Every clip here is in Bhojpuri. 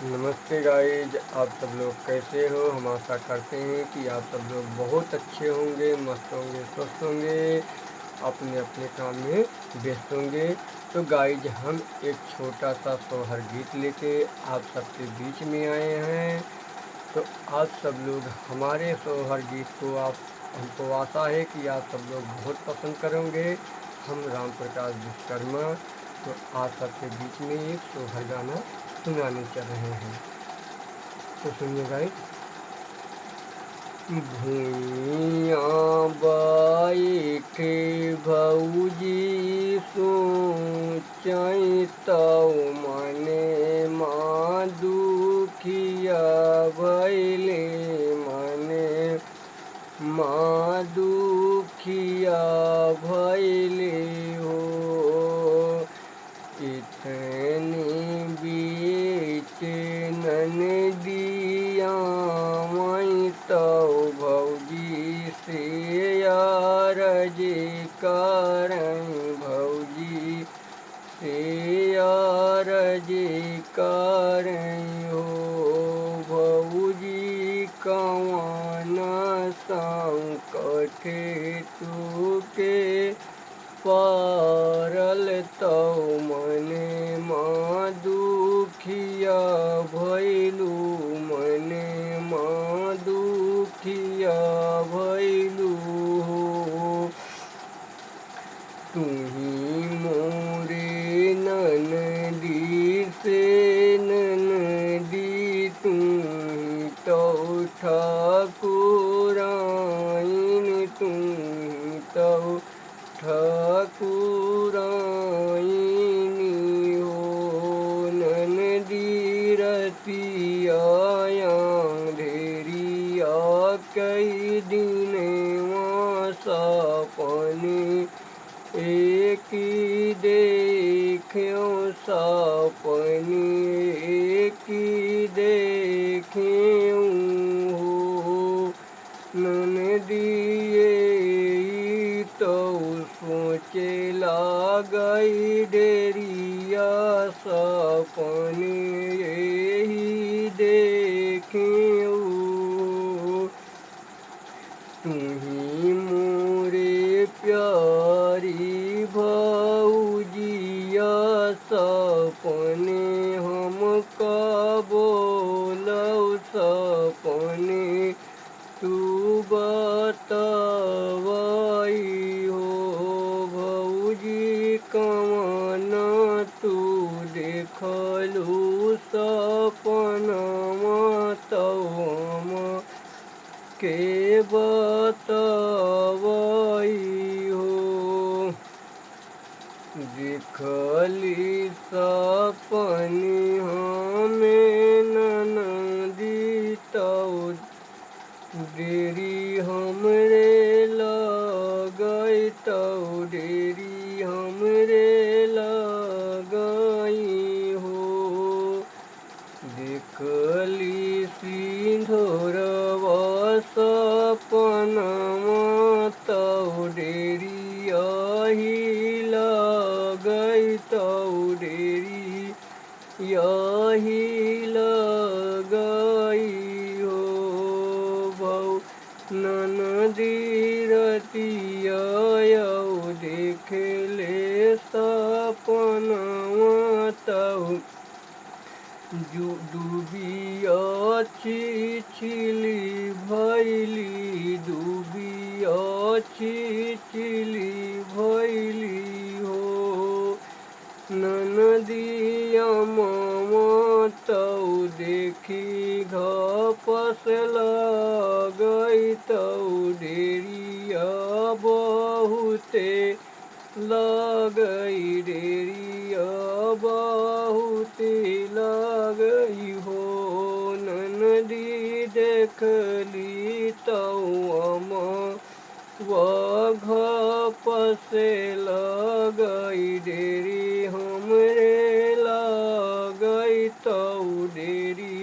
नमस्ते गाइज, आप सब लोग कैसे हो। हम आशा करते हैं कि आप सब लोग बहुत अच्छे होंगे, मस्त होंगे, स्वस्थ होंगे, अपने अपने काम में व्यस्त होंगे। तो गाइज, हम एक छोटा सा सोहर गीत लेके आप सबके बीच में आए हैं। तो आप सब लोग हमारे सोहर गीत को हमको आशा है कि आप सब लोग बहुत पसंद करेंगे। हम राम प्रकाश विश्वकर्मा तो आप सबके बीच में एक सोहर गाना सुनाने चल रहे हैं। तो सुनिए गाइस। भुइयाँ बैठे भौजी सोचै तौ मने माँ दुखिया भैले मने माँ दुखिया भैले हो। इतने बीच ननदिया मैं तौ भौजी से अरज करैं भौजी से अरज करैं हो। भौजी कवन संकट तुके पारल तौ मने माँ दुखिया भैलू मने माँ दुखिया भैलू हो। तुही मोरे ननदी से ननदी तुही तौ ठाकुराइन तुही तौ ठाकुराइनी हो। ननदी रतिया ढेरिया कई दिन सपने एक देख्यो सपने एक देख्यो हो। ननदिए तो सोचे लागई डेरिया सपने यही देख्यो। तुही मोरे प्यारी भौजिया सपने हमका बोलौ सपने तू बतवई हो। भौजी कवन तू देखलू सपनमा तौ के बतवई हो। देखली सपनी हमें ननदी तौ डेरी हमरे लगई तौ डेरी हमरे लगई हो। देखली सिंधोरवा सपनमा तौ डेरिया ही लगई तौ डेरी यही लगई हो। भौ ननदी रतिया देखले सपनमा तौ डूबिया छिछिली भैली डूबिया छिछिली भैली हो। ननदिया मामा तौ देखी घपस लगई तौ डेरिया बहुते लगई डेरिया बहुते लगई हो। ननदी देखली तौ घपस लगई डेरी हमरे लगई तौ डेरी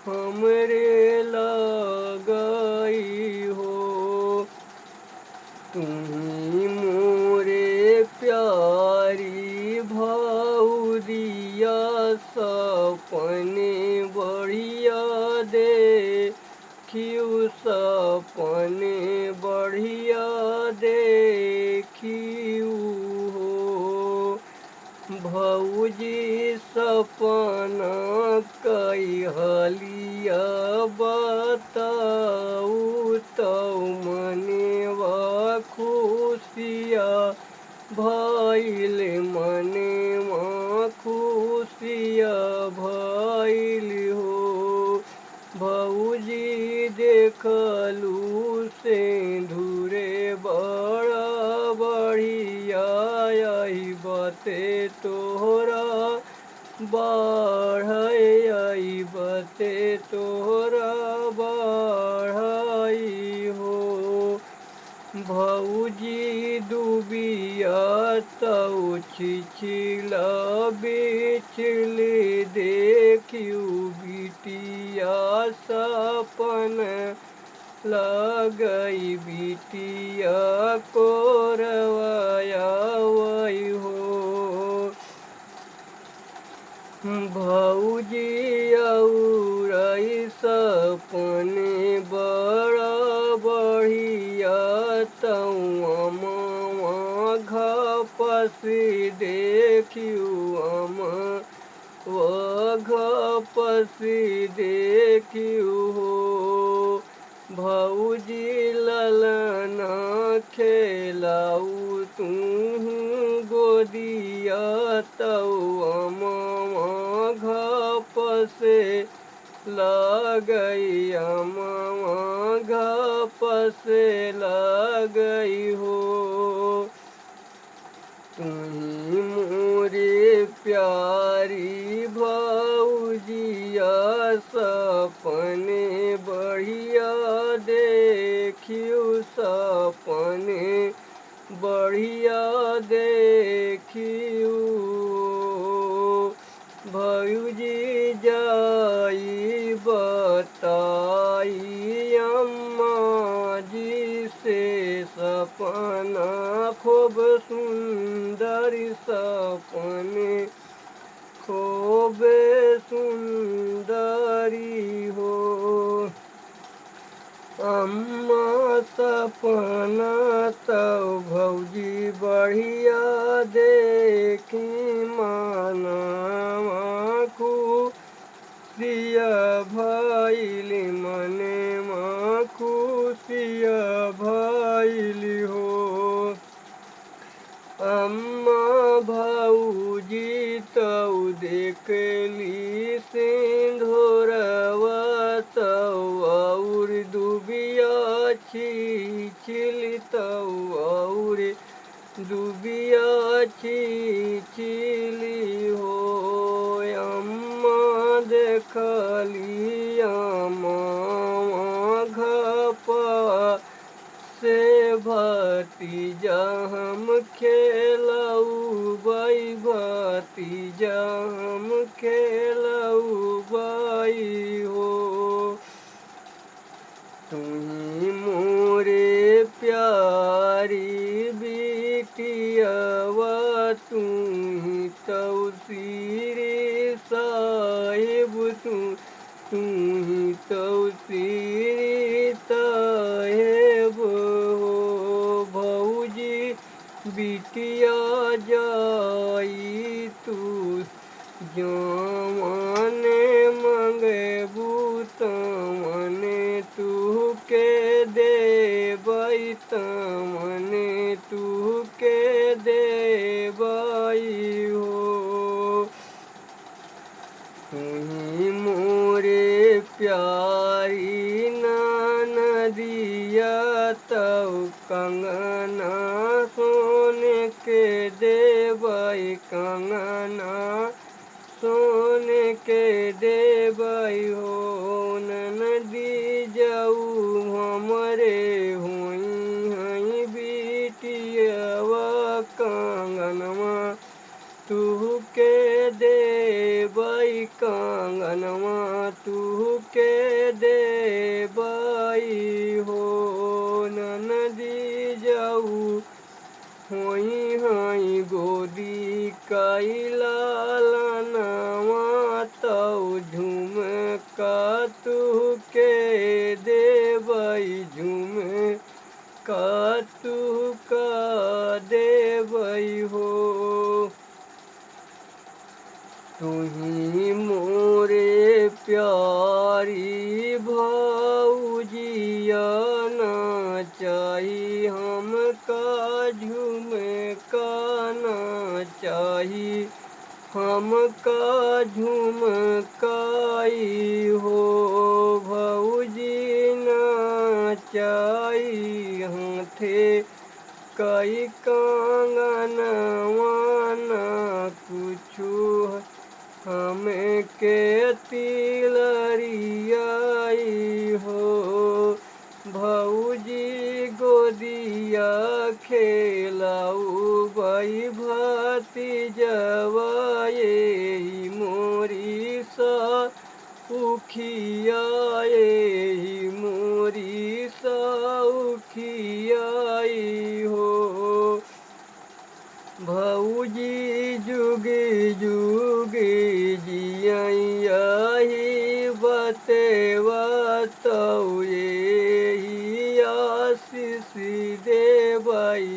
हमरे लगई हो। तुही मोरे प्यारी भौदिया सपने देखियो सपने बढ़िया देखियो हो। भौजी सपना कई हलिया बताऊ तो मनेवा खुशिया भइल मनेवा खुशिया भइल हो। भौजी देखलू सिंदूरे बड़ा बढ़िया आई बते तोहरा बढ़ई आई बते तोहरा बढ़ई हो। भौजी डूबिया तऊ छिछिला बिछली देखियो बिटिया सपन लगई बिटिया कोरवाया वही हो। भौजी औरई सपने बड़ा बढ़िया तऊ अमवा घपसी देखियो वह घपसी देखियो हो। भौजी ललना खेलाऊ तू गोदिया तऊ अमवा घपसे लगई अमवा घपसे लगई हो। तुम्ही मोरे प्यारी भौजिया सपने बढ़िया देखियो सपने बढ़िया देखियो। भौजी जाई बताई अम्मा जी से सपना खूब सुंदर सपने खूब सुंदरी हो। अम्मा सपना तो भौजी बढ़िया देखी मानवा खुशिया भइल मनेवा खुशिया भइल हो। अम्मा भौजी तऊ देखली सिंधुरवा तऊ और दुबिया छिछिल तऊ और दुबिया छिछिली हो। अम्मा देखली अम्मा घपा से भतीजा हम खेलऊ बाई भतीजा हम खेलऊ बाई हो। तुम्ही मोरे प्यारी बिटियावा तुम्ही तऊ सिरी साहिब तुम्ही तऊ सिरी साहिब हो। भौजी बिटिया जाई तू जवाने मंगेबू तमने तू के देबई तमने तू के देबई हो। तुम्ही मोरे प्यारी नदिया तऊ कंगना सोने के देबई कंगना सोने के देबई हो। नदी जाऊ हमरे हुई हई बिटियावा कंगनवा तू के देबई कंगनवा तू के देबई हो। नदी जाऊ होई हई गोदी कैला लनवा तौ झुमका तू के देवई झुमका तू का देवई हो। तुही मोरे प्यारी भौजिया नाचाही हमका झुमका नाचाही हमका झुमकाई हो। भौजी नाचाई हाथे कई कंगनवा ना कुछु हमें के तिलरियाई हो। भौजी गोदिया खेलाऊ बई भतीजवा ये मोरी सा उखियाए मोरी सा उखियाई हो। भौजी जुगे जुगे जियाही बतेवा तौ ये आशीष देवई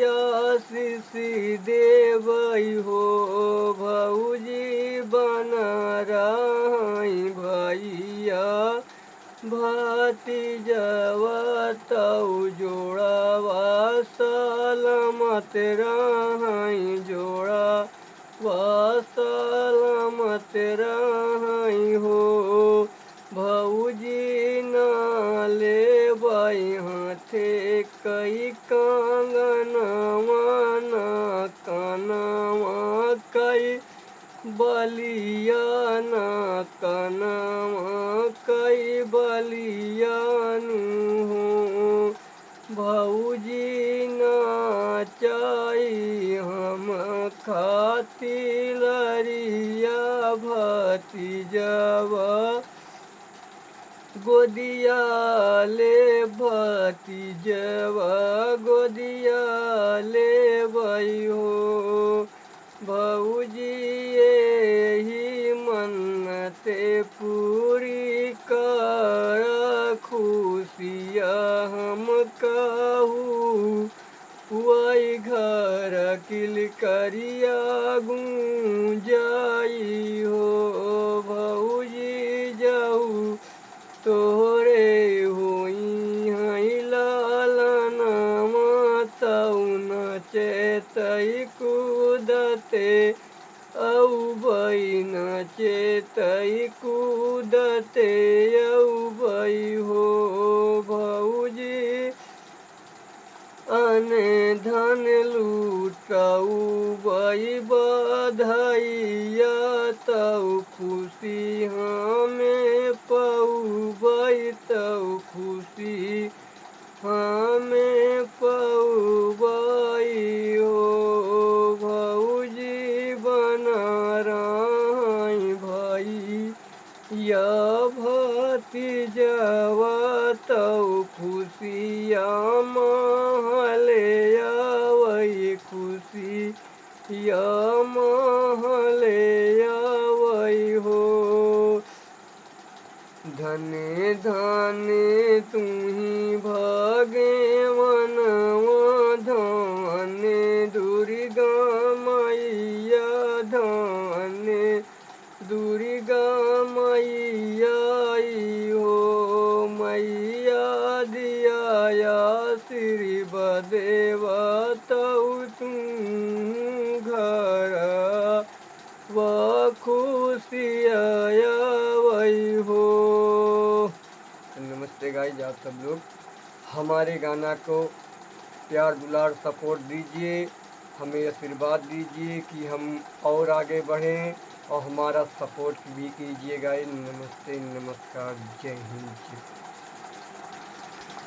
आशीष देवई हो। भौजी बना रही भैया भतीजवा तौ जोड़ावा सलामत रही जोड़ावा सलामत रही हो। भौजी नाले बई हाथे कई कंगनवा ना कनवा कई बलिया ना कनवा कई बलियानु हो। भौजी नाचाई हम खातिलरिया भतीजवा गोदिया ले भतीजवा गोदिया ले बई हो। भौजी यही मन्नते पूरी कर खुशिया हम कहूँ वही घर किलकरिया गूंजाई हो। भौजी जाऊ तोरे होई हई लालनमा तौ नचेतई कूदते औ बई नचेतई कूदते औ बई हो। भौजी अने धन लूटऊ बई बधैया तौ खुशी हमें पऊ बई तौ खुशी हमें पऊ बई हो। भौजी बना रही भई या भतीजवा तौ खुशिया महले आवई खुशी या महले आवई हो। धने धने तुही भागे मनवा धने दुर्गा मैया धने दुर्गा मैया हो। मैया दिया श्री बदेवा तौ तू घर व खुशिया वही हो। नमस्ते गाइस, आप सब लोग हमारे गाना को प्यार दुलार सपोर्ट दीजिए, हमें आशीर्वाद दीजिए कि हम और आगे बढ़ें और हमारा सपोर्ट भी कीजिए गाइस। नमस्ते, नमस्कार, जय हिंद।